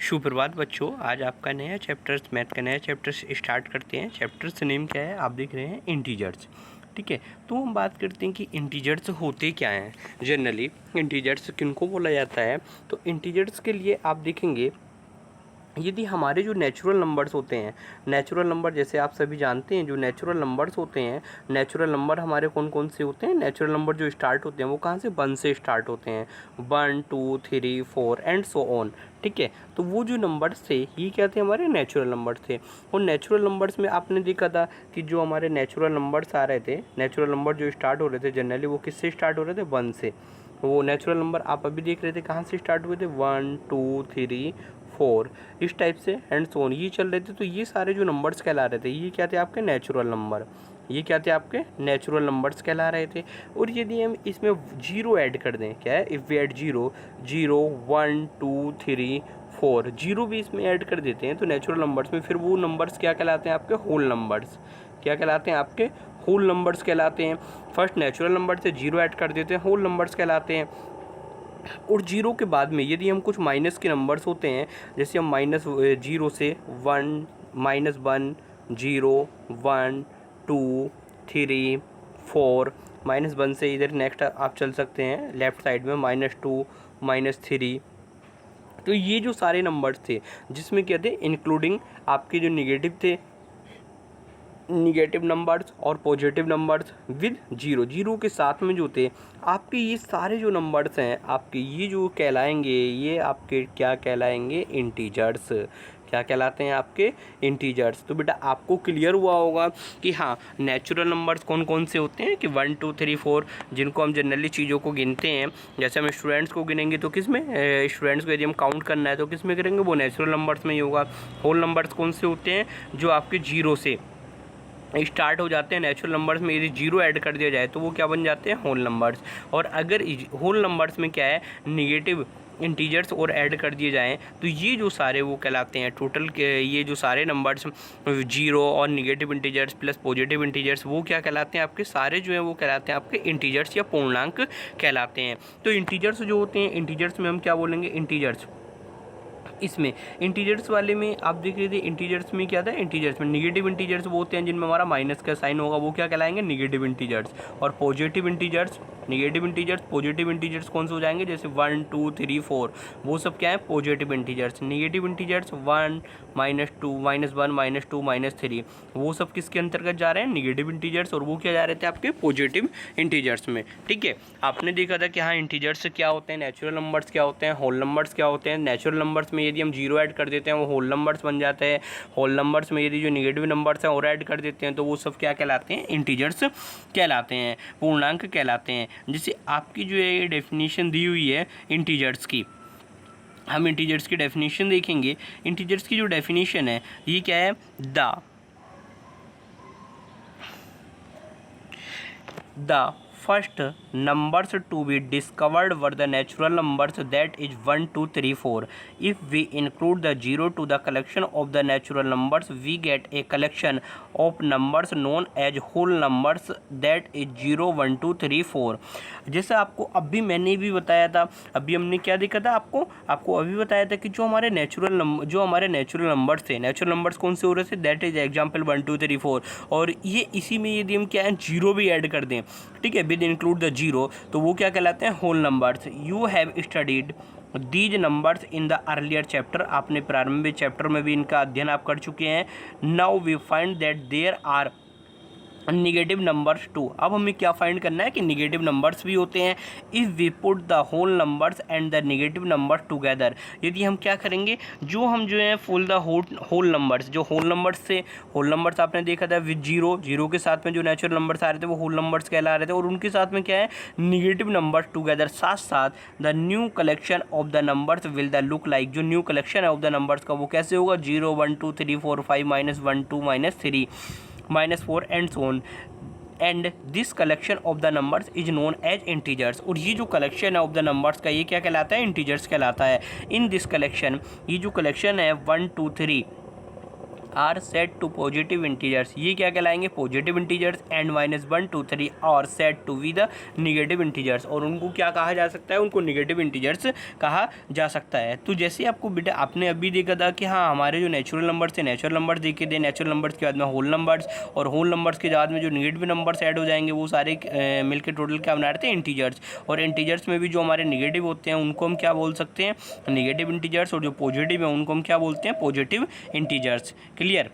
सुप्रभात बच्चों, आज आपका नया चैप्टर मैथ का नया चैप्टर स्टार्ट करते हैं। चैप्टर से नेम क्या है, आप देख रहे हैं इंटीजर्स। ठीक है, तो हम बात करते हैं कि इंटीजर्स होते क्या हैं। जनरली इंटीजर्स किनको बोला जाता है, तो इंटीजर्स के लिए आप देखेंगे यदि हमारे जो नेचुरल नंबर्स होते हैं, नेचुरल नंबर जैसे आप सभी जानते हैं, जो नेचुरल नंबर्स होते हैं, नेचुरल नंबर हमारे कौन कौन से होते हैं। नेचुरल नंबर जो स्टार्ट होते हैं वो कहाँ से, 1 से स्टार्ट होते हैं, 1 2 3 4 एंड सो ऑन। ठीक है, तो वो जो नंबर्स थे ये क्या थे, हमारे नेचुरल नंबर्स थे। और नेचुरल नंबर्स में आपने देखा था कि जो हमारे नेचुरल नंबर्स आ रहे थे, नेचुरल नंबर जो स्टार्ट हो रहे थे जनरली वो किससे स्टार्ट हो रहे थे, 1 से। वो नेचुरल नंबर आप अभी देख रहे थे कहाँ से स्टार्ट हुए थे, 1 2 3 4 इस टाइप से एंड सो ऑन ये चल रहे थे। तो ये सारे जो नंबर्स कहला रहे थे ये क्या थे, आपके नेचुरल नंबर। ये क्या थे, आपके नेचुरल नंबर्स कहला रहे थे। और यदि हम इसमें जीरो ऐड कर दें, क्या है, if we add zero, 0 1 2 3 4 zero भी इसमें ऐड कर देते हैं तो नेचुरल नंबर्स में, फिर वो नंबर्स क्या कहलाते हैं, आपके होल नंबर्स। क्या कहलाते हैं, आपके होल नंबर्स कहलाते हैं। फर्स्ट नेचुरल नंबर से जीरो ऐड कर देते हैं, होल नंबर्स कहलाते हैं। और जीरो के बाद में यदि हम कुछ माइनस के नंबर्स होते हैं, जैसे हम माइनस जीरो से 1 -1 0 1 2 3 4 -1 से इधर नेक्स्ट आप चल सकते हैं लेफ़्ट साइड में, -2 -3। तो ये जो सारे नंबर्स थे जिसमें क्या थे, इंक्लूडिंग आपके जो निगेटिव थे, निगेटिव नंबर्स और positive numbers with zero, zero के साथ में जो थे आपके ये सारे जो नंबर्स हैं आपके, ये जो कहलाएंगे, ये आपके क्या कहलाएंगे, इंटीजर्स। क्या कहलाते हैं, आपके इंटीजर्स। तो बेटा आपको क्लियर हुआ होगा कि हाँ नेचुरल नंबर्स कौन कौन से होते हैं, कि 1 2 3 4 जिनको हम जनरली चीज़ों को गिनते हैं। जैसे हम स्टूडेंट्स को गिनेंगे तो किस में, स्टूडेंट्स को यदि हम काउंट करना है तो किस में करेंगे, वो नेचुरल नंबर्स में ही होगा। होल नंबर्स कौन से होते हैं, जो आपके जीरो से स्टार्ट हो जाते हैं। नेचुरल नंबर्स में यदि जीरो ऐड कर दिया जाए तो वो क्या बन जाते हैं, होल नंबर्स। और अगर होल नंबर्स में क्या है, निगेटिव इंटीजर्स और ऐड कर दिए जाएँ तो ये जो सारे वो कहलाते हैं टोटल के, ये जो सारे नंबर्स जीरो और negative integers plus positive integers वो क्या कहलाते हैं, आपके सारे जो हैं वो कहलाते हैं आपके इंटीजर्स या पूर्णांक कहलाते हैं। तो इंटीजर्स जो होते हैं, इंटीजर्स में हम क्या बोलेंगे, इंटीजर्स। इसमें इंटीजर्स वाले में आप देख रहे थे, इंटीजर्स में क्या था, इंटीजर्स में निगेटिव इंटीजर्स वो होते हैं जिनमें हमारा माइनस का साइन होगा, वो क्या कहलाएंगे, निगेटिव इंटीजर्स। और positive integers, negative integers positive integers कौन से हो जाएंगे, जैसे 1 2 3 4 वो सब क्या है, पॉजिटिव इंटीजर्स। निगेटिव इंटीजर्स 1 -2 -1 -2 -3 वो सब किसके अंतर्गत जा रहे हैं, निगेटिव इंटीजर्स। और वो क्या जा रहे थे, आपके पॉजिटिव इंटीजर्स में। ठीक है, आपने देखा था कि हाँ इंटीजर्स क्या होते हैं, नेचुरल नंबर्स क्या होते हैं, होल नंबर्स क्या होते हैं। नेचुरल नंबर्स में यदि हम जीरो ऐड कर देते हैं वो होल नंबर्स बन जाते हैं। होल नंबर्स में यदि जो निगेटिव नंबर्स हैं और ऐड कर देते हैं तो वो सब क्या कहलाते हैं, इंटीजर्स कहलाते हैं, पूर्णांक कहलाते हैं। जैसे आपकी जो ये डेफिनेशन दी हुई है इंटीजर्स की, हम इंटीजर्स की डेफिनेशन देखेंगे। इंटीजर्स की जो डेफिनेशन है ये क्या है, the first numbers to be discovered were the natural numbers, that is 1 2 3 4. If we include the 0 to the collection of the natural numbers, we get a collection of numbers known as whole numbers, that is 0 1 2 3 4. जैसे आपको अभी मैंने भी बताया था, अभी हमने क्या देखा था, आपको अभी बताया था कि जो हमारे नेचुरल नंबर्स थे, नेचुरल नंबर्स कौन से हो रहे थे, दैट इज एग्जाम्पल 1 2 3 4। और ये इसी में यदि हम क्या है, जीरो भी ऐड कर दें, ठीक है, विद इंक्लूड द जीरो, तो वो क्या कहलाते हैं, whole numbers. You have studied these numbers in the earlier chapter, आपने प्रारंभिक चैप्टर में भी इनका अध्ययन आप कर चुके हैं। Now we find that there are negative numbers too. अब हमें क्या फाइंड करना है कि निगेटिव नंबर्स भी होते हैं। If we put the whole numbers and the negative numbers together, यदि हम क्या करेंगे, जो हम जो है फुल द होल नंबर्स, जो होल नंबर्स से, होल नंबर्स आपने देखा था विद जीरो, जीरो के साथ में जो नेचुरल नंबर्स आ रहे थे वो होल नंबर्स कहला रहे थे, और उनके साथ में क्या है, निगेटिव नंबर्स टुगेदर, साथ साथ the new collection of the numbers will the look like, जो न्यू कलेक्शन है ऑफ द नंबर्स का वो कैसे होगा, 0 1 2 3 4 5 -1 2 -3 -4 and so on. And this collection of the numbers is known as integers. और ये जो कलेक्शन है ऑफ द नंबर्स का ये क्या कहलाता है, इंटीजर्स कहलाता है। इन दिस कलेक्शन, ये जो कलेक्शन है 1 2 3 are set two positive integers, ये क्या कहलाएंगे पॉजिटिव इंटीजर्स, n - 1 2 3 और set two be the negative integers, और उनको क्या कहा जा सकता है, उनको निगेटिव इंटीजर्स कहा जा सकता है। तो जैसे आपको बेटा आपने अभी देखा था कि हाँ हमारे जो नेचुरल नंबर्स थे, नेचुरल नंबर्स देखे थे, नेचुरल नंबर्स के बाद में होल नंबर्स, और होल नंबर्स के बाद में जो निगेटिव नंबर्स ऐड हो जाएंगे वो सारे मिलकर टोटल क्या बना रहे थे, इंटीजर्स। और इंटीजर्स में भी जो हमारे निगेटिव होते हैं उनको हम क्या बोल सकते हैं, निगेटिव इंटीजर्स, और जो पॉजिटिव है उनको हम क्या बोलते हैं, पॉजिटिव इंटीजर्स। क्लियर,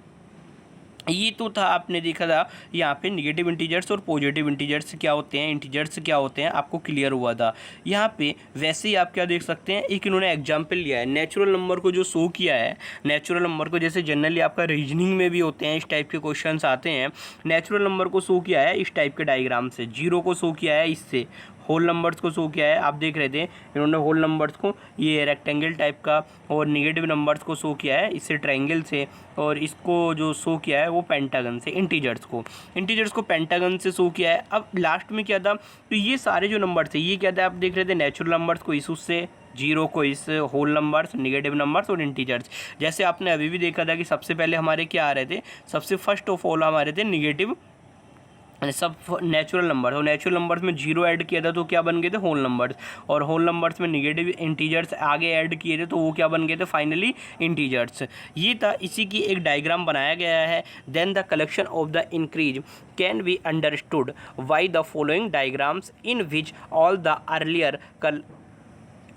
ये तो था आपने देखा था यहाँ पे निगेटिव इंटीजर्स और पॉजिटिव इंटीजर्स क्या होते हैं, इंटीजर्स क्या होते हैं, आपको क्लियर हुआ था। यहाँ पे वैसे ही आप क्या देख सकते हैं, एक इन्होंने एग्जांपल लिया है, नेचुरल नंबर को जो शो किया है, नेचुरल नंबर को जैसे जनरली आपका रीजनिंग में भी होते हैं इस टाइप के क्वेश्चंस आते हैं, नेचुरल नंबर को शो किया है इस टाइप के डायग्राम से, जीरो को शो किया है इससे, होल नंबर्स को शो किया है, आप देख रहे थे इन्होंने होल नंबर्स को ये रेक्टेंगल टाइप का, और निगेटिव नंबर्स को शो किया है इससे ट्रायंगल से, और इसको जो शो किया है वो पेंटागन से, इंटीजर्स को पेंटागन से शो किया है। अब लास्ट में क्या था, तो ये सारे जो नंबर थे ये क्या था, आप देख रहे थे नेचुरल नंबर्स को इस उससे, जीरो को इस, होल नंबर्स, निगेटिव नंबर्स और इंटीजर्स। जैसे आपने अभी भी देखा था कि सबसे पहले हमारे क्या आ रहे थे, सबसे फर्स्ट ऑफ ऑल हमारे थे निगेटिव सब नेचुरल नंबर, और नेचुरल नंबर्स में जीरो ऐड किया था तो क्या बन गए थे, होल नंबर्स, और होल नंबर्स में निगेटिव इंटीजर्स आगे ऐड किए थे तो वो क्या बन गए थे, फाइनली इंटीजर्स। ये था, इसी की एक डायग्राम बनाया गया है। Then the collection of the increase can be understood by the following diagrams in which all the earlier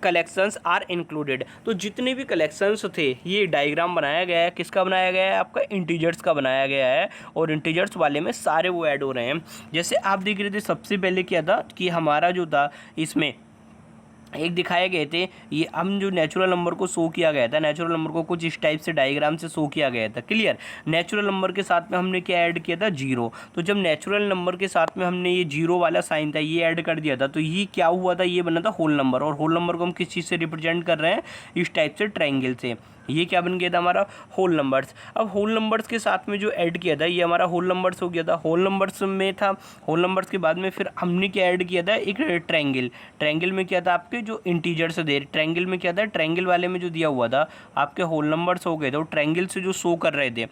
collections are included. तो जितने भी कलेक्शंस थे ये डायग्राम बनाया गया है, किसका बनाया गया है, आपका इंटीजर्स का बनाया गया है, और इंटीजर्स वाले में सारे वो ऐड हो रहे हैं। जैसे आप देख रहे थे सबसे पहले क्या था कि हमारा जो था इसमें एक दिखाए गए थे, ये हम जो नेचुरल नंबर को शो किया गया था, नेचुरल नंबर को कुछ इस टाइप से डायग्राम से शो किया गया था। क्लियर, नेचुरल नंबर के साथ में हमने क्या ऐड किया था, जीरो। तो जब नेचुरल नंबर के साथ में हमने ये जीरो वाला साइन था ये ऐड कर दिया था तो ये क्या हुआ था, ये बना था होल नंबर, और होल नंबर को हम किस चीज़ से रिप्रेजेंट कर रहे हैं, इस टाइप से ट्रायंगल से, ये क्या बन गया था हमारा होल नंबर्स। अब होल नंबर्स के साथ में जो ऐड किया था ये हमारा होल नंबर्स हो गया था, होल नंबर्स में था, होल नंबर्स के बाद में फिर हमने क्या ऐड किया था, एक ट्रायंगल में क्या था, आपके जो इंटीजर्स थे, ट्रायंगल में क्या था, ट्रायंगल वाले में जो दिया हुआ था आपके होल नंबर्स हो गए थे, और ट्रायंगल से जो शो कर रहे थे,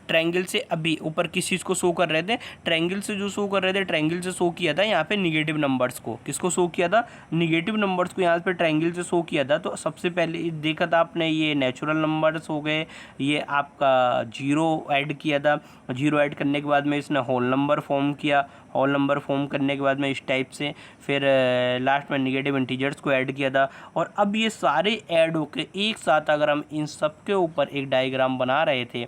ट्रायंगल से अभी ऊपर किस चीज़ को शो कर रहे थे, ट्रायंगल से जो शो कर रहे थे, ट्रायंगल से शो किया था यहाँ पे निगेटिव नंबर्स को, किसको शो किया था, निगेटिव नंबर्स को यहाँ पे ट्रायंगल से शो किया था। तो सबसे पहले देखा था आपने ये नेचुरल नंबर्स हो गए, ये आपका जीरो ऐड किया था, जीरो ऐड करने के बाद में इसने होल नंबर फॉर्म किया, होल नंबर फॉर्म करने के बाद में इस टाइप से फिर लास्ट में निगेटिव इंटीजर्स को ऐड किया था। और अब ये सारे ऐड होके एक साथ अगर हम इन सब के ऊपर एक डायग्राम बना रहे थे,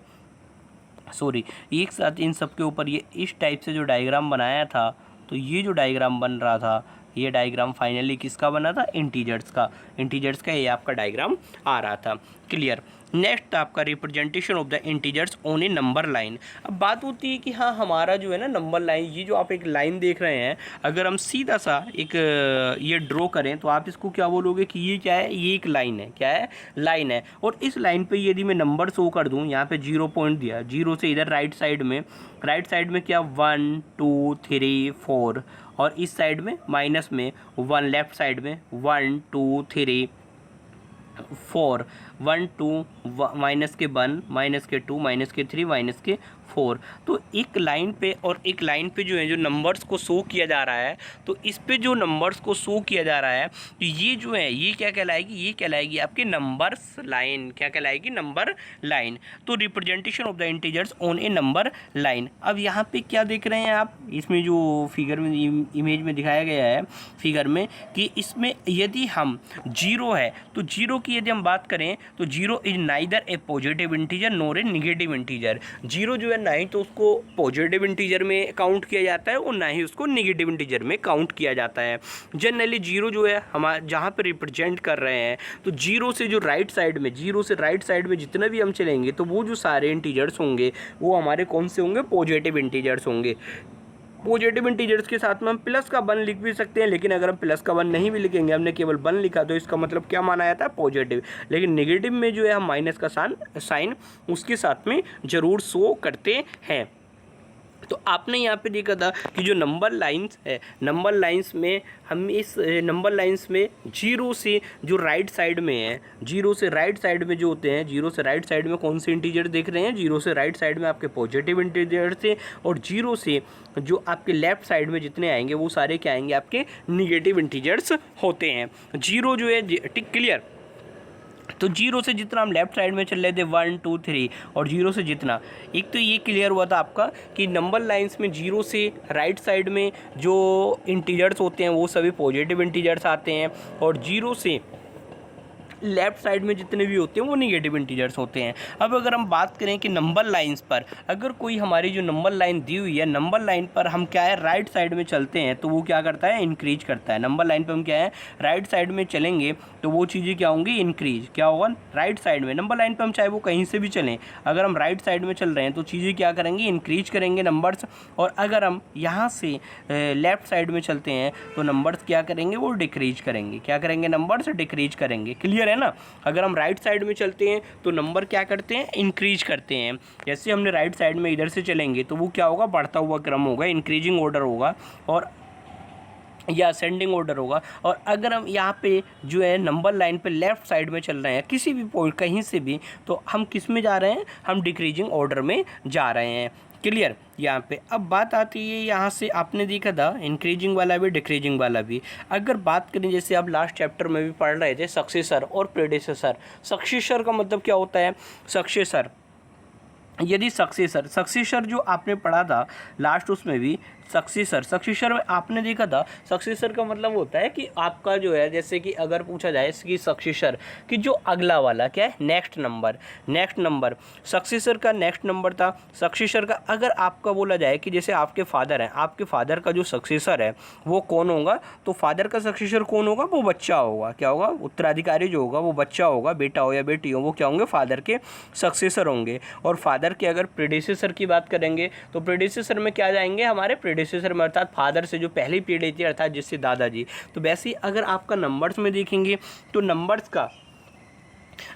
एक साथ इन सब के ऊपर ये इस टाइप से जो डायग्राम बनाया था, तो ये जो डायग्राम बन रहा था ये डायग्राम फाइनली किसका बना था, इंटीजर्स का ये आपका डायग्राम आ रहा था। क्लियर, नेक्स्ट आपका representation of the integers on A number line. अब बात होती है कि हाँ हमारा जो है ना नंबर लाइन, ये जो आप एक लाइन देख रहे हैं, अगर हम सीधा सा एक ये ड्रॉ करें तो आप इसको क्या बोलोगे कि ये क्या है, ये एक लाइन है, क्या है, लाइन है। और इस लाइन पे यदि मैं नंबर शो कर दूं, यहाँ पे 0 पॉइंट दिया, 0 से इधर राइट साइड में क्या 1 2 3 4, और इस साइड में माइनस में 1, लेफ्ट साइड में 1 2 3 4, 1 2 माइनस के 1 माइनस के 2 माइनस के 3 माइनस के 4। तो एक लाइन पे और एक लाइन पे जो है जो नंबर्स को शो किया जा रहा है, तो इस पे जो नंबर्स को शो किया जा रहा है तो ये जो है ये क्या कहलाएगी, ये कहलाएगी आपकी नंबर्स लाइन, क्या कहलाएगी, नंबर लाइन। तो representation of the integers on A number line. अब यहाँ पे क्या देख रहे हैं आप, इसमें जो फिगर में इमेज में दिखाया गया है फिगर में, कि इसमें यदि हम जीरो है तो जीरो की यदि हम बात करें तो zero is neither A positive integer NOR A negative integer. Zero जो है ना ही तो उसको पॉजिटिव इंटीजर में काउंट किया जाता है और ना ही उसको नेगेटिव इंटीजर में काउंट किया जाता है। जनरली जीरो जो है हमारे जहाँ पे रिप्रेजेंट कर रहे हैं, तो जीरो से जो राइट साइड में, जीरो से राइट साइड में जितना भी हम चलेंगे तो वो जो सारे इंटीजर्स होंगे वो हमारे कौन से होंगे, पॉजिटिव इंटीजर्स होंगे। पॉजिटिव इंटीजर्स के साथ में हम प्लस का 1 लिख भी सकते हैं, लेकिन अगर हम प्लस का 1 नहीं भी लिखेंगे, हमने केवल 1 लिखा तो इसका मतलब क्या माना जाता है, पॉजिटिव। लेकिन नेगेटिव में जो है हम माइनस का साइन उसके साथ में ज़रूर शो करते हैं। तो आपने यहाँ पे देखा था कि जो नंबर लाइंस है, नंबर लाइंस में हम इस नंबर लाइंस में जीरो से जो राइट साइड में है, जीरो से राइट साइड में जो होते हैं, जीरो से राइट साइड में कौन से इंटीजर देख रहे हैं, जीरो से राइट साइड में आपके पॉजिटिव इंटीजर से, और जीरो से जो आपके लेफ्ट साइड में जितने आएंगे वो सारे क्या आएंगे, आपके निगेटिव इंटीजर्स होते हैं। जीरो जो है, ठीक, क्लियर। तो जीरो से जितना हम लेफ्ट साइड में चल रहे थे 1 2 3, और जीरो से जितना, एक तो ये क्लियर हुआ था आपका कि नंबर लाइंस में जीरो से राइट साइड में जो इंटीजर्स होते हैं वो सभी पॉजिटिव इंटीजर्स आते हैं, और जीरो से लेफ्ट साइड में जितने भी होते हैं वो निगेटिव इंटीजर्स होते हैं। अब अगर हम बात करें कि नंबर लाइंस पर, अगर कोई हमारी जो नंबर लाइन दी हुई है, नंबर लाइन पर हम क्या है, राइट साइड में चलते हैं तो वो क्या करता है, इंक्रीज करता है। नंबर लाइन पर हम क्या है, राइट साइड में चलेंगे तो वो चीज़ें क्या होंगी, इंक्रीज। क्या होगा, राइट साइड में नंबर लाइन पर हम चाहे वो कहीं से भी चलें, अगर हम राइट साइड में चल रहे हैं तो चीज़ें क्या करेंगी, इंक्रीज करेंगे नंबर्स। और अगर हम यहाँ से लेफ्ट साइड में चलते हैं तो नंबर्स क्या करेंगे, वो डिक्रीज करेंगे। क्या करेंगे, नंबर्स डिक्रीज करेंगे। क्लियर है ना। अगर हम राइट साइड में चलते हैं तो नंबर क्या करते हैं, इंक्रीज करते हैं। जैसे हमने राइट साइड में इधर से चलेंगे तो वो क्या होगा, बढ़ता हुआ क्रम होगा, इंक्रीजिंग ऑर्डर होगा, और या असेंडिंग ऑर्डर होगा। और अगर हम यहाँ पे जो है नंबर लाइन पे लेफ़्ट साइड में चल रहे हैं किसी भी पॉइंट कहीं से भी, तो हम किस में जा रहे हैं, हम डिक्रीजिंग ऑर्डर में जा रहे हैं। क्लियर। यहाँ पे अब बात आती है, यहाँ से आपने देखा था इंक्रीजिंग वाला भी डिक्रीजिंग वाला भी। अगर बात करें, जैसे आप लास्ट चैप्टर में भी पढ़ रहे थे, सक्सेसर और प्रेडेसेसर। सक्सेसर का मतलब क्या होता है, सक्सेसर, यदि सक्सेसर जो आपने पढ़ा था लास्ट, उसमें भी सक्सेसर में आपने देखा था, सक्सेसर का मतलब होता है कि आपका जो है, जैसे कि अगर पूछा जाए कि सक्सेसर कि जो अगला वाला क्या है, नेक्स्ट नंबर सक्सेसर का नेक्स्ट नंबर था। सक्सेसर का अगर आपका बोला जाए कि जैसे आपके फादर हैं, आपके फादर का जो सक्सेसर है वो कौन होगा, तो फादर का सक्सेसर कौन होगा, वो बच्चा होगा। क्या होगा, उत्तराधिकारी जो होगा वो बच्चा होगा, बेटा हो या बेटी हो, वो क्या होंगे, फादर के सक्सेसर होंगे। और फादर के अगर प्रेडेसेसर की बात करेंगे तो प्रेडेसेसर में क्या जाएंगे, हमारे प्रेडेसेसर में, अर्थात फादर से जो पहली पीढ़ी थी, अर्थात जिससे दादाजी। तो वैसे ही अगर आपका नंबर्स में देखेंगे तो नंबर्स का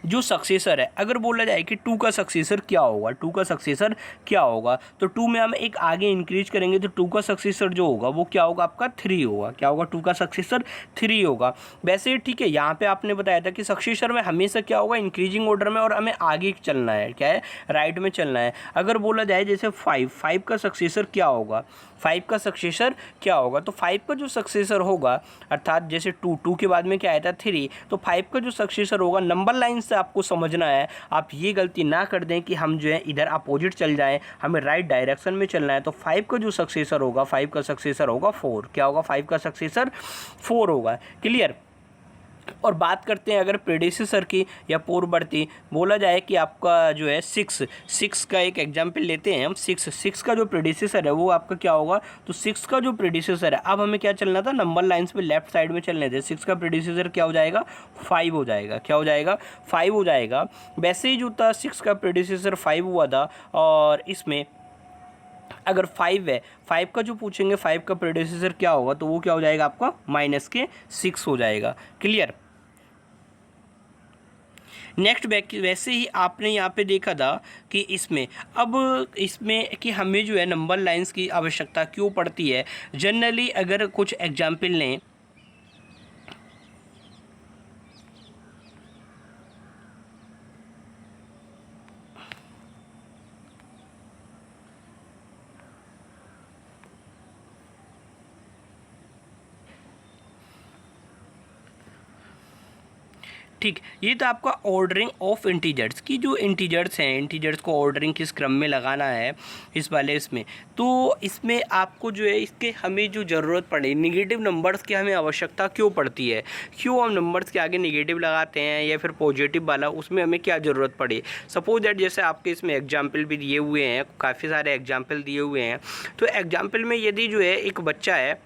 जो सक्सेसर है, अगर बोला जाए कि 2 का सक्सेसर क्या होगा, 2 का सक्सेसर क्या होगा, तो 2 में हम एक आगे इंक्रीज करेंगे तो 2 का सक्सेसर जो होगा वो क्या होगा, आपका 3 होगा। क्या होगा, 2 का सक्सेसर 3 होगा। वैसे ठीक है, यहाँ पे आपने बताया था कि सक्सेसर में हमेशा क्या होगा, इंक्रीजिंग ऑर्डर में, और हमें आगे चलना है, क्या है, राइट में चलना है। अगर बोला जाए जैसे 5 का सक्सेसर क्या होगा, 5 का सक्सेसर क्या होगा, तो 5 का जो सक्सेसर होगा, अर्थात जैसे 2 के बाद में क्या आया था, 3, तो 5 का जो सक्सेसर होगा, नंबर लाइन से आपको समझना है। आप ये गलती ना कर दें कि हम जो है इधर अपोजिट चल जाएं, हमें राइट डायरेक्शन में चलना है। तो 5 का जो सक्सेसर होगा, 5 का सक्सेसर होगा 4। क्या होगा, 5 का सक्सेसर 4 होगा। क्लियर। और बात करते हैं अगर प्रेडेसेसर की या पूर्ववर्ती, बोला जाए कि आपका जो है 6 का एक एग्जाम्पल लेते हैं हम। 6 का जो प्रेडेसेसर है वो आपका क्या होगा, तो 6 का जो प्रेडेसेसर है, अब हमें क्या चलना था, नंबर लाइंस पे लेफ्ट साइड में चलने थे। 6 का प्रेडेसेसर क्या हो जाएगा, 5 हो जाएगा। क्या हो जाएगा, 5 हो जाएगा। वैसे ही जो था 6 का प्रेडेसेसर 5 हुआ था, और इसमें अगर 5 है, 5 का जो पूछेंगे 5 का प्रेडेसेसर क्या होगा, तो वो क्या हो जाएगा, आपका -6 हो जाएगा। क्लियर। नेक्स्ट वैसे ही आपने यहाँ पे देखा था कि इसमें कि हमें जो है नंबर लाइंस की आवश्यकता क्यों पड़ती है। जनरली अगर कुछ एग्जाम्पल लें, ठीक, ये तो आपका ऑर्डरिंग ऑफ इंटीजर्स की, जो इंटीजर्स हैं, इंटीजर्स को ऑर्डरिंग किस क्रम में लगाना है इस वाले इसमें। तो इसमें आपको जो है इसके हमें जो ज़रूरत पड़े, निगेटिव नंबर्स की हमें आवश्यकता क्यों पड़ती है, क्यों हम नंबर्स के आगे निगेटिव लगाते हैं या फिर पॉजिटिव वाला, उसमें हमें क्या ज़रूरत पड़ी। सपोज दैट जैसे आपके इसमें एग्जाम्पल भी दिए हुए हैं, काफ़ी सारे एग्जाम्पल दिए हुए हैं। तो एग्जाम्पल में यदि जो है एक बच्चा है,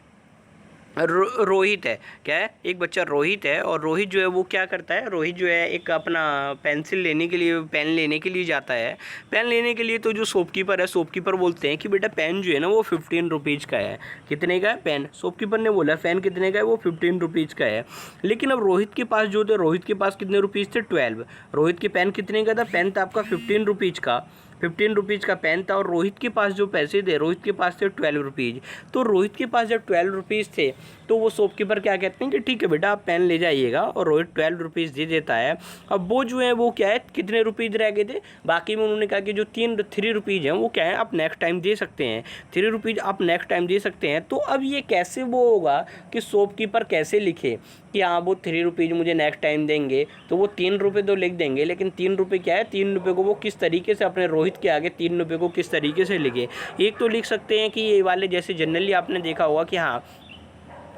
रोहित है, क्या है, एक बच्चा रोहित है, और रोहित जो है वो क्या करता है, रोहित जो है एक अपना पेंसिल लेने के लिए, पेन लेने के लिए जाता है। पेन लेने के लिए तो जो शॉपकीपर है, शॉपकीपर बोलते हैं कि बेटा पेन जो है ना वो 15 रुपीज़ का है। कितने का है पेन, शॉपकीपर ने बोला पेन कितने का है, वो 15 रुपीज़ का है। लेकिन अब रोहित के पास जो थे, रोहित के पास कितने रुपीज़ थे, 12। रोहित के पेन कितने का था, पेन था आपका 15 रुपीज़ का, 15 रुपीज़ का पेन था और रोहित के पास जो पैसे थे, रोहित के पास थे 12 रुपीज़। तो रोहित के पास जब 12 रुपीज़ थे तो वो शॉपकीपर क्या कहते हैं कि ठीक है बेटा आप पेन ले जाइएगा, और रोहित 12 रुपीज़ दे देता है। अब वो जो है वो क्या है, कितने रुपीज़ रह गए थे बाकी में, उन्होंने कहा कि जो 3 रुपीज़ हैं वो क्या है आप नेक्स्ट टाइम दे सकते हैं, 3 रुपीज़ आप नेक्स्ट टाइम दे सकते हैं। तो अब ये कैसे वो होगा कि शॉपकीपर कैसे लिखे कि हाँ वो 3 रुपीज़ मुझे नेक्स्ट टाइम देंगे, तो वो 3 रुपये तो लिख देंगे, लेकिन 3 रुपये क्या है, 3 रुपये को वो किस तरीके से अपने रोहित के आगे 3 रुपये को किस तरीके से लिखे। एक तो लिख सकते हैं कि ये वाले जैसे जनरली आपने देखा होगा कि हाँ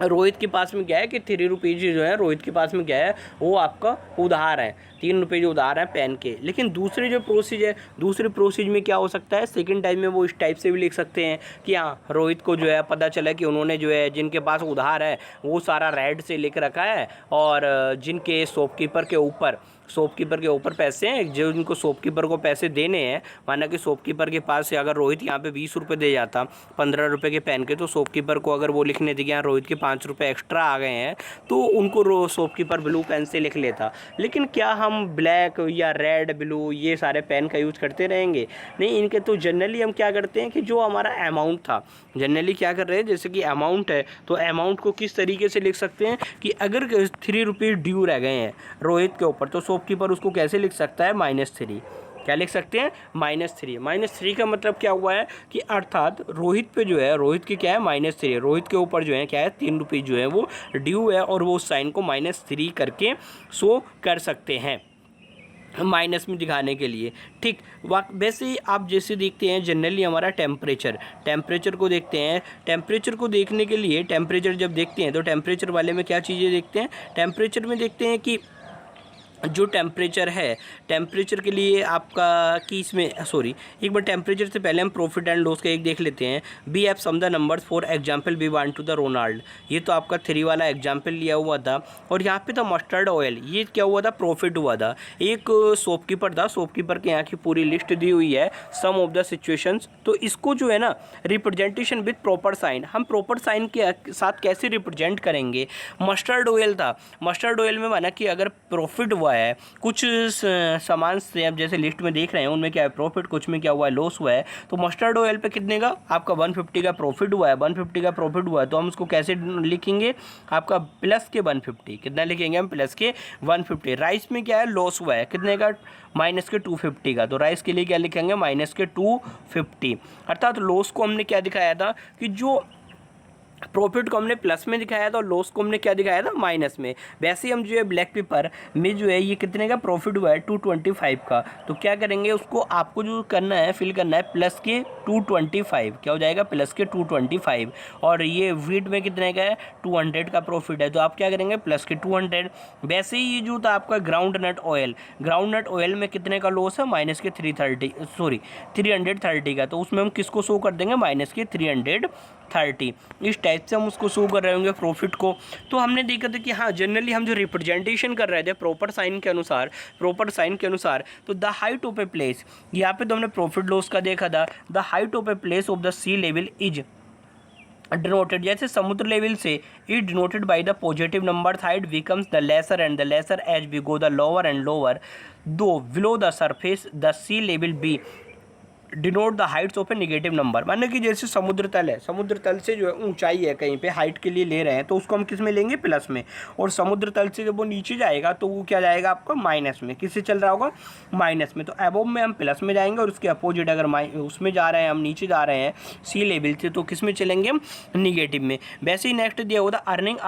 रोहित के पास में क्या है कि 3 रुपीज़ जो है रोहित के पास में क्या है वो आपका उधार है, 3 रुपये जो उधार है पेन के। लेकिन दूसरी जो प्रोसीज है, दूसरे प्रोसीज में क्या हो सकता है, सेकंड टाइम में वो इस टाइप से भी लिख सकते हैं कि हाँ रोहित को जो है पता चला कि उन्होंने जो है जिनके पास उधार है वो सारा रेड से लिख रखा है, और जिनके शॉपकीपर के ऊपर पैसे हैं, जो इनको शॉपकीपर को पैसे देने हैं, माना कि शॉपकीपर के पास से अगर रोहित यहाँ पे 20 रुपये दे जाता 15 रुपये के पेन के, तो शॉपकीपर को अगर वो लिखने थे कि यहाँ रोहित के 5 रुपये एक्स्ट्रा आ गए हैं, तो उनको शॉपकीपर ब्लू पेन से लिख लेता। लेकिन क्या हम ब्लैक या रेड ब्लू ये सारे पेन का यूज़ करते रहेंगे? नहीं, इनके तो जनरली हम क्या करते हैं कि जो हमारा अमाउंट था, जनरली क्या कर रहे हैं, जैसे कि अमाउंट है तो अमाउंट को किस तरीके से लिख सकते हैं कि अगर 3 रुपीज़ ड्यू रह गए हैं रोहित के ऊपर, तो शॉपकीपर उसको कैसे लिख सकता है, -3। क्या लिख सकते हैं, -3। -3 का मतलब क्या हुआ है कि अर्थात रोहित पे जो है, रोहित के क्या है -3, रोहित के ऊपर जो है क्या है 3 रुपीज़ जो है वो ड्यू है, और वो उस साइन को -3 करके शो कर सकते हैं माइनस में दिखाने के लिए। ठीक वैसे ही आप जैसे देखते हैं जनरली हमारा टेम्परेचर को देखते हैं। टेम्परेचर को देखने के लिए, टेम्परेचर जब देखते हैं तो टेम्परेचर वाले में क्या चीज़ें देखते हैं, टेम्परेचर में देखते हैं कि जो टेम्परेचर है, टेम्परेचर के लिए आपका कि इसमें एक बार टेम्परेचर से पहले हम प्रॉफिट एंड लॉस का एक देख लेते हैं। Be have some the numbers for example be want to the Ronald, ये तो आपका 3 वाला एग्जांपल लिया हुआ था। और यहाँ पे था मस्टर्ड ऑयल, ये क्या हुआ था, प्रॉफिट हुआ था। एक शॉपकीपर था, शॉपकीपर के यहाँ की पूरी लिस्ट दी हुई है, सम ऑफ द सिचुएशंस। तो इसको जो है ना रिप्रेजेंटेशन विद प्रॉपर साइन, हम प्रॉपर साइन के साथ कैसे रिप्रेजेंट करेंगे। मस्टर्ड ऑयल था, मस्टर्ड ऑयल में माना कि अगर प्रॉफिट हुआ है, कुछ सामान से आप जैसे लिस्ट में देख रहे हैं उनमें क्या है प्रॉफिट, कुछ में क्या हुआ है लॉस हुआ है, तो मस्टर्ड ऑयल पे कितने का आपका 150 का प्रॉफिट हुआ है, 150 का प्रॉफिट हुआ है, तो हम उसको कैसे लिखेंगे, आपका प्लस के 150, कितना लिखेंगे हम, प्लस के 150। राइस में क्या है लॉस हुआ है, कितने का, माइनस के 250 का, तो राइस के लिए क्या लिखेंगे, माइनस के 250। अर्थात लॉस को हमने क्या दिखाया था कि जो प्रॉफिट को हमने प्लस में दिखाया था और लॉस को हमने क्या दिखाया था, माइनस में। वैसे ही हम जो है ब्लैक पेपर में जो है ये कितने का प्रॉफिट हुआ है, 225 का, तो क्या करेंगे उसको, आपको जो करना है फिल करना है प्लस के 225, क्या हो जाएगा, प्लस के 225। और ये वीट में कितने का है, 200 का प्रॉफिट है, तो आप क्या करेंगे, प्लस के 200। वैसे ही ये जो था आपका ग्राउंड नट ऑयल में कितने का लॉस है, माइनस के 330 का, तो उसमें हम किसको शो कर देंगे, माइनस के 330। इस टाइप से हम उसको शो कर रहे होंगे प्रॉफिट को। तो हमने देखा था कि हाँ जनरली हम जो रिप्रेजेंटेशन कर रहे थे प्रॉपर साइन के अनुसार, तो the height of a place, यहाँ पे तो हमने प्रॉफिट लॉस का देखा था, the height of a place of the sea level is denoted, जैसे समुद्र लेवल से is denoted by the positive number, height becomes the lesser and the lesser as we go the lower and lower, though below the surface the sea level be denote the heights of a negative number. माने कि जैसे समुद्र तल है, समुद्र तल से जो है ऊंचाई है कहीं पे हाइट के लिए ले रहे हैं, तो उसको हम किस में लेंगे, प्लस में। और समुद्र तल से जब वो नीचे जाएगा तो वो क्या जाएगा आपका, माइनस में। किससे चल रहा होगा, माइनस में। तो अबव में हम प्लस में जाएंगे और उसके अपोजिट अगर उसमें जा रहे हैं, हम नीचे जा रहे हैं सी लेवल से, तो किस में चलेंगे हम, निगेटिव में। वैसे ही नेक्स्ट दिया होता earnings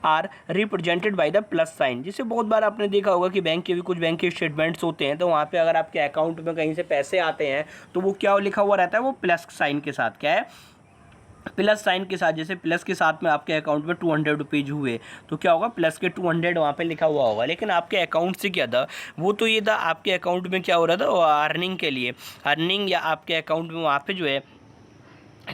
are represented by the plus sign. जिससे बहुत बार आपने देखा होगा कि बैंक के भी कुछ बैंक के स्टेटमेंट्स होते हैं, तो वहाँ पे अगर आपके अकाउंट में कहीं से पैसे आते हैं तो वो क्या लिखा हुआ रहता है, वो प्लस साइन के साथ, क्या है, प्लस साइन के साथ। जैसे प्लस के साथ में आपके अकाउंट में 200 रुपीज़ हुए तो क्या होगा, प्लस के 200 वहाँ पे लिखा हुआ होगा। लेकिन आपके अकाउंट से क्या था, वो तो ये था आपके अकाउंट में क्या हो रहा था, अर्निंग के लिए, अर्निंग या आपके अकाउंट में वहाँ पे जो है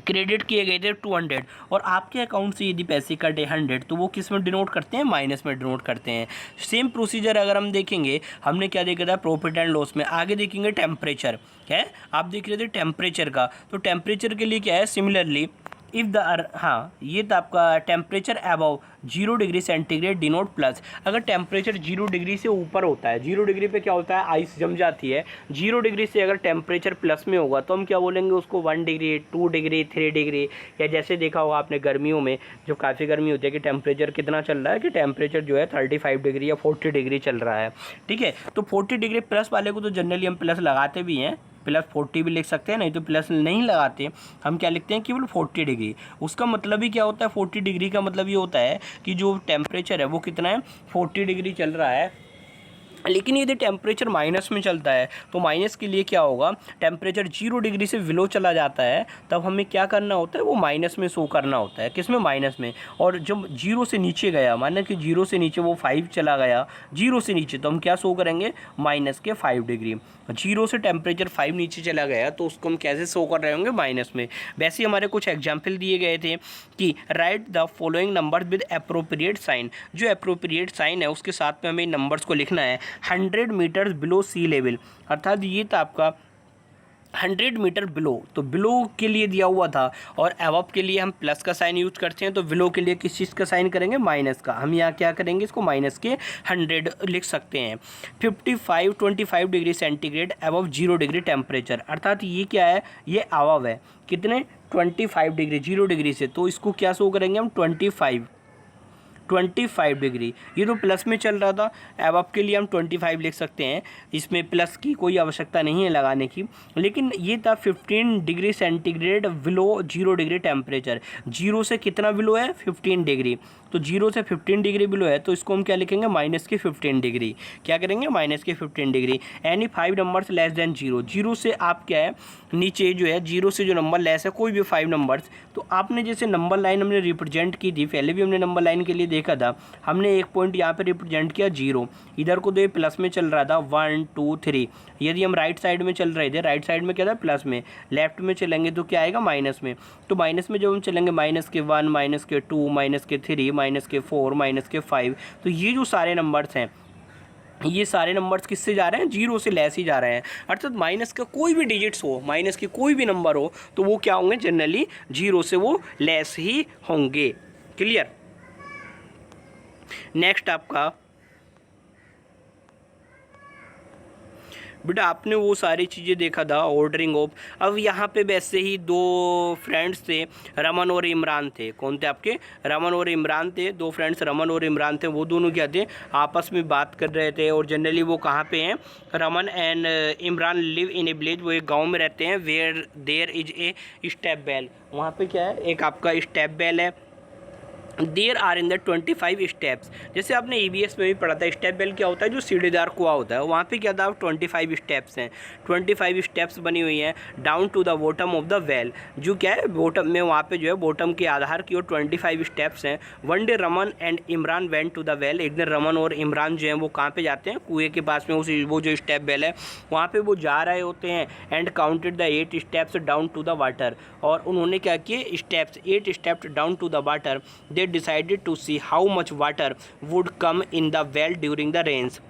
क्रेडिट किए गए थे 200, और आपके अकाउंट से यदि पैसे कटे 100, तो वो किस में डिनोट करते हैं, माइनस में डिनोट करते हैं। सेम प्रोसीजर अगर हम देखेंगे, हमने क्या देखा था प्रॉफिट एंड लॉस में, आगे देखेंगे टेम्परेचर, क्या है, आप देख रहे थे टेम्परेचर का, तो टेम्परेचर के लिए क्या है, सिमिलरली इफ़ द हाँ, ये तो आपका temperature above 0 degree centigrade denote plus. अगर टेम्परेचर 0 डिग्री से ऊपर होता है, 0 डिग्री पे क्या होता है, आइस जम जाती है। 0 डिग्री से अगर टेम्परेचर प्लस में होगा तो हम क्या बोलेंगे उसको, 1 डिग्री, 2 डिग्री, 3 डिग्री। या जैसे देखा होगा आपने गर्मियों में, जो काफ़ी गर्मी होती है कि टेम्परेचर कितना चल रहा है, कि टेम्परेचर जो है 35 डिग्री या 40 डिग्री चल रहा है, ठीक है। तो 40 डिग्री प्लस वाले को तो जनरली हम प्लस लगाते भी हैं, +40 भी लिख सकते हैं, नहीं तो प्लस नहीं लगाते, हम क्या लिखते हैं, केवल 40 डिग्री। उसका मतलब ही क्या होता है, 40 डिग्री का मतलब ये होता है कि जो टेम्परेचर है वो कितना है, 40 डिग्री चल रहा है। लेकिन यदि टेम्परेचर माइनस में चलता है तो माइनस के लिए क्या होगा, टेम्परेचर 0 डिग्री से बिलो चला जाता है, तब हमें क्या करना होता है, वो माइनस में शो करना होता है। किस में, माइनस में। और जब 0 से नीचे गया, माना कि 0 से नीचे वो 5 चला गया, 0 से नीचे, तो हम क्या शो करेंगे, -5 डिग्री। 0 से टेम्परेचर 5 नीचे चला गया तो उसको हम कैसे शो कर रहे होंगे, माइनस में। वैसे हमारे कुछ एग्जाम्पल दिए गए थे कि write the following number with appropriate sign. जो अप्रोप्रिएट साइन है उसके साथ में हमें नंबर्स को लिखना है। 100 मीटर्स बिलो सी लेवल, अर्थात ये था आपका 100 मीटर बिलो, तो बिलो के लिए दिया हुआ था, और अबव के लिए हम प्लस का साइन यूज करते हैं, तो बिलो के लिए किस चीज़ का साइन करेंगे, माइनस का। हम यहाँ क्या करेंगे, इसको माइनस के 100 लिख सकते हैं। 25 degree centigrade above 0 degree temperature, अर्थात ये क्या है, ये अबव है, कितने, 25 डिग्री, 0 डिग्री से, तो इसको क्या शो करेंगे हम, 25 डिग्री। ये तो प्लस में चल रहा था, अबव के लिए हम 25 लिख सकते हैं, इसमें प्लस की कोई आवश्यकता नहीं है लगाने की। लेकिन ये था 15 degree centigrade below 0 degree temperature. 0 से कितना बिलो है, 15 डिग्री, तो 0 से 15 डिग्री बिलो है, तो इसको हम क्या लिखेंगे, -15 डिग्री। क्या करेंगे, -15 degree. Any 5 numbers less than 0, 0 से आप क्या है, नीचे जो है 0 से जो नंबर लेस है, कोई भी 5 नंबर्स, तो आपने जैसे नंबर लाइन हमने रिप्रेजेंट की थी, पहले भी हमने नंबर लाइन के लिए देखा था, हमने एक पॉइंट यहाँ पे रिप्रेजेंट किया 0, इधर को तो ये प्लस में चल रहा था 1 2 3। यदि हम राइट साइड में चल रहे थे, राइट साइड में क्या था, प्लस में, लेफ्ट में चलेंगे तो क्या आएगा, माइनस में। तो माइनस में जब हम चलेंगे, -1 -2 -3 -4 -5, तो ये जो सारे नंबर्स हैं, ये सारे नंबर्स किससे जा रहे हैं, 0 से लेस ही जा रहे हैं। अर्थात माइनस का कोई भी डिजिट्स हो, माइनस के कोई भी नंबर हो, तो वो क्या होंगे, जनरली 0 से वो लेस ही होंगे। क्लियर। नेक्स्ट आपका, बेटा आपने वो सारी चीज़ें देखा था, ऑर्डरिंग ऑफ। अब यहाँ पे वैसे ही 2 फ्रेंड्स थे, रमन और इमरान थे। कौन थे आपके, रमन और इमरान थे, 2 फ्रेंड्स रमन और इमरान थे। वो दोनों क्या थे, आपस में बात कर रहे थे, और जनरली वो कहाँ पे हैं, Raman and Imran live in a village, वो एक गाँव में रहते हैं, where there is a step well. वहाँ पे क्या है, एक आपका स्टेप बेल है। There are in the 25 steps. जैसे आपने EVS में भी पढ़ा था, स्टेप बेल क्या होता है, जो सीढ़ीदार कुआं होता है, वहाँ पे क्या था, 25 स्टेप्स हैं, 25 स्टेप्स बनी हुई हैं down to the bottom of the well. जो क्या है, बॉटम में, वहाँ पे जो है बॉटम के आधार की ओर 25 स्टेप्स हैं। One day Raman and Imran went to the well. एक दिन रमन और इमरान जो हैं वो कहाँ पे जाते हैं, कुएँ के पास में, वो जो स्टेप बेल है वहाँ पर वो जा रहे होते हैं। And counted the 8 steps down to the water. और उन्होंने क्या किए, steps 8 steps down to the water. They decided to see how much water would come in the well during the rains.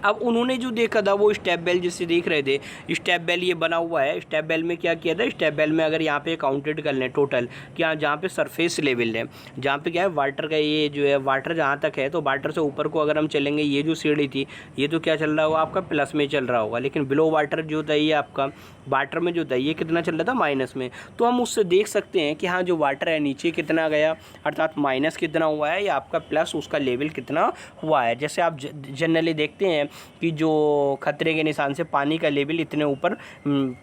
अब उन्होंने जो देखा था, वो स्टेप बेल जिससे देख रहे थे, स्टेप बेल ये बना हुआ है। स्टेप बेल में क्या किया था, स्टेप बेल में अगर यहाँ पे काउंटेड कर लें टोटल, क्या जहाँ पे सरफेस लेवल है, जहाँ पे क्या है वाटर का, ये जो है वाटर जहाँ तक है, तो वाटर से ऊपर को अगर हम चलेंगे, ये जो सीढ़ी थी, ये तो क्या चल रहा होगा आपका, प्लस में चल रहा होगा। लेकिन बिलो वाटर जो था, ये आपका वाटर में जो था, ये कितना चल रहा था, माइनस में। तो हम उससे देख सकते हैं कि हाँ, जो वाटर है नीचे कितना गया, अर्थात माइनस कितना हुआ है, या आपका प्लस उसका लेवल कितना हुआ है। जैसे आप जनरली देखते हैं कि जो खतरे के निशान से पानी का लेवल इतने ऊपर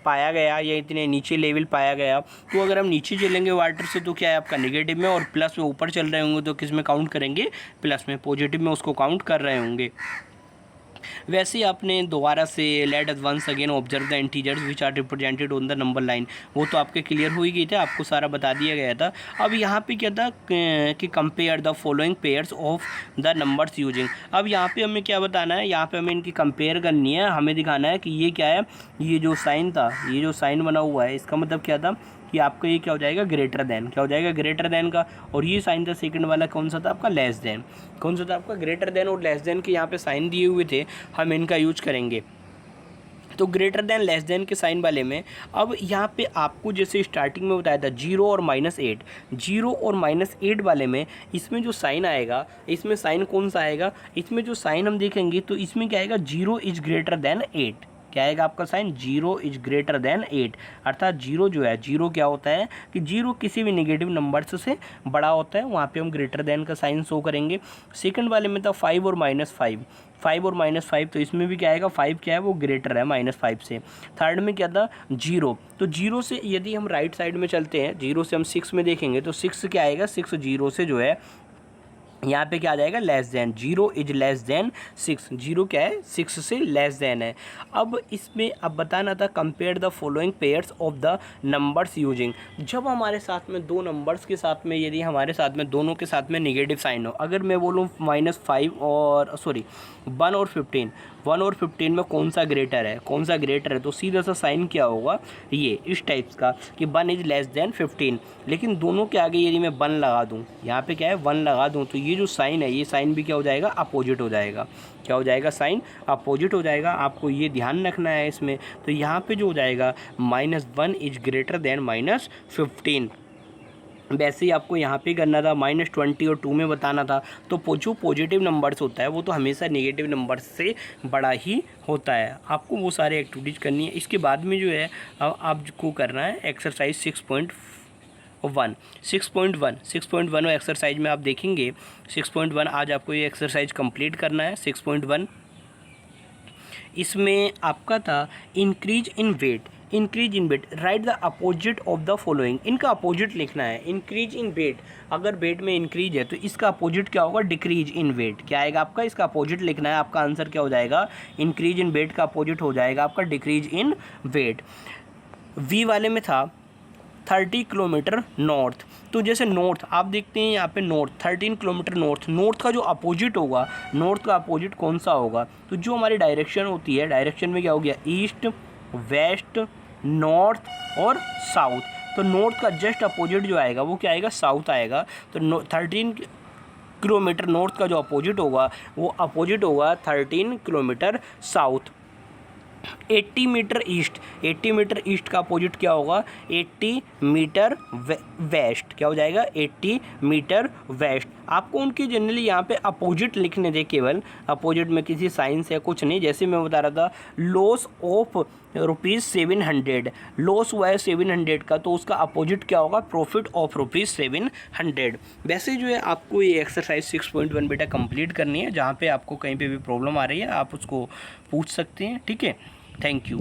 पाया गया या इतने नीचे लेवल पाया गया, तो अगर हम नीचे चलेंगे वाटर से, तो क्या है आपका नेगेटिव में, और प्लस में ऊपर चल रहे होंगे तो किस में काउंट करेंगे, प्लस में, पॉजिटिव में उसको काउंट कर रहे होंगे। वैसे ही आपने दोबारा से let us once again observe the integers which are represented on the number line, वो तो आपके क्लियर हो ही गई थे, आपको सारा बता दिया गया था। अब यहाँ पे क्या था कि compare the following pairs of the numbers using. अब यहाँ पे हमें क्या बताना है, यहाँ पे हमें इनकी कंपेयर करनी है, हमें दिखाना है कि ये क्या है, ये जो साइन था, ये जो साइन बना हुआ है, इसका मतलब क्या था कि आपका ये क्या हो जाएगा, ग्रेटर देन, क्या हो जाएगा, ग्रेटर देन का। और ये साइन था सेकंड वाला, कौन सा था आपका, लेस देन। कौन सा था आपका, ग्रेटर देन और लेस देन के यहाँ पे साइन दिए हुए थे, हम इनका यूज करेंगे। तो ग्रेटर देन लेस देन के साइन वाले में अब यहाँ पे आपको जैसे स्टार्टिंग में बताया था 0 और -8, 0 और -8 वाले में इसमें जो साइन आएगा, इसमें साइन कौन सा आएगा, इसमें जो साइन हम देखेंगे तो इसमें क्या आएगा, 0 इज ग्रेटर देन 8। क्या आएगा आपका साइन, 0 इज ग्रेटर देन 8, अर्थात 0 जो है, 0 क्या होता है कि 0 किसी भी नेगेटिव नंबर्स से बड़ा होता है, वहाँ पे हम ग्रेटर देन का साइन शो करेंगे। सेकंड वाले में था 5 और -5, 5 और -5, तो इसमें भी क्या आएगा, 5 क्या है वो ग्रेटर है -5 से। थर्ड में क्या था 0, तो 0 से यदि हम राइट साइड में चलते हैं, 0 से हम 6 में देखेंगे तो 6 क्या आएगा, 6 0 से जो है यहाँ पे क्या आ जाएगा, less than, 0 is less than 6, 0 क्या है 6 से लेस देन है। अब इसमें अब बताना था compare the following pairs of the numbers using, जब हमारे साथ में दो नंबर्स के साथ में, यदि हमारे साथ में दोनों के साथ में नेगेटिव साइन हो, अगर मैं बोलूँ -5 और 1 और 15, 1 और 15 में कौन सा ग्रेटर है, कौन सा ग्रेटर है, तो सीधा सा साइन क्या होगा, ये इस टाइप्स का कि 1 इज लेस देन 15। लेकिन दोनों के आगे यदि मैं 1 लगा दूँ, यहाँ पे क्या है 1 लगा दूँ, तो ये जो साइन है, ये साइन भी क्या हो जाएगा, अपोजिट हो जाएगा। क्या हो जाएगा, साइन अपोजिट हो जाएगा, आपको ये ध्यान रखना है इसमें। तो यहाँ पे जो हो जाएगा -1 इज ग्रेटर देन -15। वैसे ही आपको यहाँ पे करना था, -20 और 2 में बताना था। तो जो पॉजिटिव नंबर्स होता है वो तो हमेशा नेगेटिव नंबर्स से बड़ा ही होता है। आपको वो सारे एक्टिविटीज़ करनी है। इसके बाद में जो है आपको करना है एक्सरसाइज 6.1 एक्सरसाइज में आप देखेंगे 6.1 आज आपको ये एक्सरसाइज कंप्लीट करना है। 6.1 इसमें आपका था increase in weight, write the opposite of the following, इनका अपोजिट लिखना है। इंक्रीज इन वेट, अगर वेट में इंक्रीज है तो इसका अपोजिट क्या होगा, डिक्रीज इन वेट। क्या आएगा आपका, इसका अपोजिट लिखना है। आपका आंसर क्या हो जाएगा, इंक्रीज इन वेट का अपोजिट हो जाएगा आपका डिक्रीज इन वेट। वी वाले में था 30 किलोमीटर नॉर्थ, तो जैसे नॉर्थ आप देखते हैं यहाँ पे नॉर्थ 13 किलोमीटर नॉर्थ का जो अपोजिट होगा, नॉर्थ का अपोजिट कौन सा होगा, तो जो हमारी डायरेक्शन होती है, डायरेक्शन में क्या हो गया, ईस्ट, वेस्ट, नॉर्थ और साउथ। तो नॉर्थ का जस्ट अपोजिट जो आएगा वो क्या आएगा, साउथ आएगा। तो 13 किलोमीटर नॉर्थ का जो अपोजिट होगा वो अपोजिट होगा 13 kilometre south. 80 metre east, 80 metre east का अपोजिट क्या होगा, 80 मीटर वेस्ट। क्या हो जाएगा, 80 मीटर वेस्ट। आपको उनकी जनरली यहाँ पे अपोजिट लिखने थे, केवल अपोजिट में किसी साइन से कुछ नहीं। जैसे मैं बता रहा था लॉस ऑफ ₹700, लॉस हुआ है 700 का, तो उसका अपोजिट क्या होगा, प्रॉफिट ऑफ ₹700। वैसे जो है आपको ये एक्सरसाइज 6.1 बेटा कंप्लीट करनी है। जहाँ पे आपको कहीं पे भी प्रॉब्लम आ रही है आप उसको पूछ सकते हैं, ठीक है। Thank you.